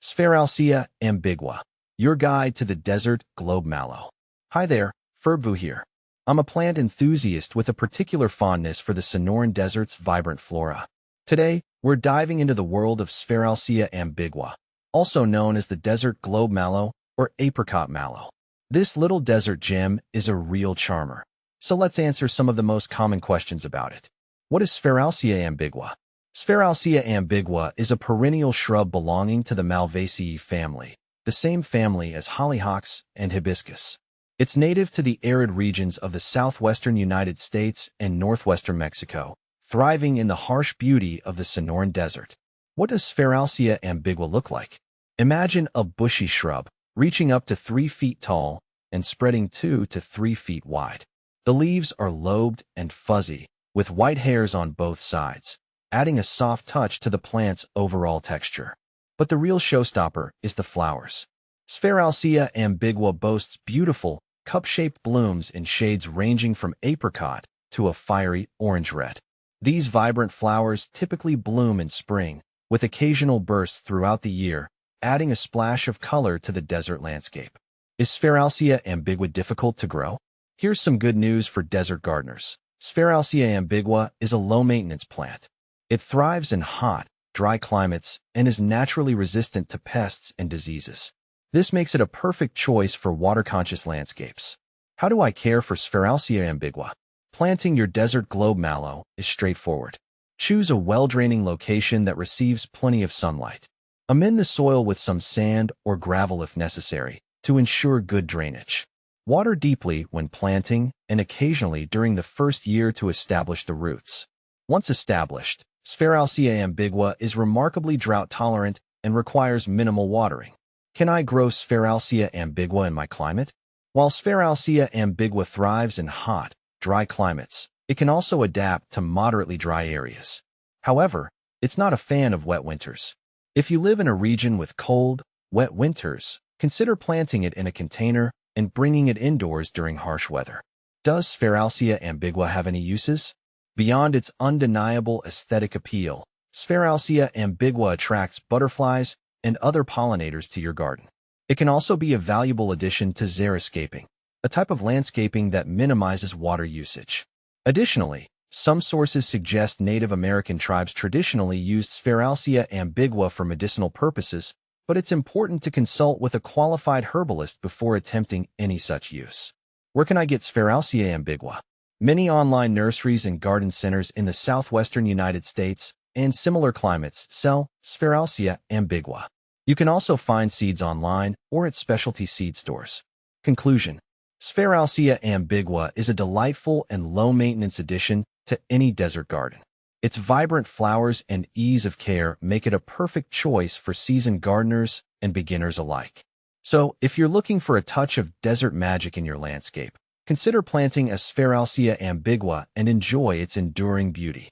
Sphaeralcea Ambigua, your guide to the desert globe mallow. Hi there, Ferbvu here. I'm a plant enthusiast with a particular fondness for the Sonoran Desert's vibrant flora. Today, we're diving into the world of Sphaeralcea Ambigua, also known as the desert globe mallow or apricot mallow. This little desert gem is a real charmer. So let's answer some of the most common questions about it. What is Sphaeralcea ambigua? Sphaeralcea ambigua is a perennial shrub belonging to the Malvaceae family, the same family as hollyhocks and hibiscus. It's native to the arid regions of the southwestern United States and northwestern Mexico, thriving in the harsh beauty of the Sonoran Desert. What does Sphaeralcea ambigua look like? Imagine a bushy shrub, reaching up to 3 feet tall and spreading 2 to 3 feet wide. The leaves are lobed and fuzzy, with white hairs on both sides, adding a soft touch to the plant's overall texture. But the real showstopper is the flowers. Sphaeralcea ambigua boasts beautiful, cup-shaped blooms in shades ranging from apricot to a fiery orange-red. These vibrant flowers typically bloom in spring, with occasional bursts throughout the year, adding a splash of color to the desert landscape. Is Sphaeralcea ambigua difficult to grow? Here's some good news for desert gardeners. Sphaeralcea ambigua is a low-maintenance plant. It thrives in hot, dry climates and is naturally resistant to pests and diseases. This makes it a perfect choice for water-conscious landscapes. How do I care for Sphaeralcea ambigua? Planting your desert globe mallow is straightforward. Choose a well-draining location that receives plenty of sunlight. Amend the soil with some sand or gravel if necessary to ensure good drainage. Water deeply when planting and occasionally during the first year to establish the roots. Once established, Sphaeralcea ambigua is remarkably drought-tolerant and requires minimal watering. Can I grow Sphaeralcea ambigua in my climate? While Sphaeralcea ambigua thrives in hot, dry climates, it can also adapt to moderately dry areas. However, it's not a fan of wet winters. If you live in a region with cold, wet winters, consider planting it in a container and bringing it indoors during harsh weather. Does Sphaeralcea ambigua have any uses? Beyond its undeniable aesthetic appeal, Sphaeralcea ambigua attracts butterflies and other pollinators to your garden. It can also be a valuable addition to xeriscaping, a type of landscaping that minimizes water usage. Additionally, some sources suggest Native American tribes traditionally used Sphaeralcea ambigua for medicinal purposes, but it's important to consult with a qualified herbalist before attempting any such use. Where can I get Sphaeralcea ambigua? Many online nurseries and garden centers in the southwestern United States and similar climates sell Sphaeralcea ambigua. You can also find seeds online or at specialty seed stores. Conclusion: Sphaeralcea ambigua is a delightful and low-maintenance addition to any desert garden. Its vibrant flowers and ease of care make it a perfect choice for seasoned gardeners and beginners alike. So, if you're looking for a touch of desert magic in your landscape, consider planting a Sphaeralcea ambigua and enjoy its enduring beauty.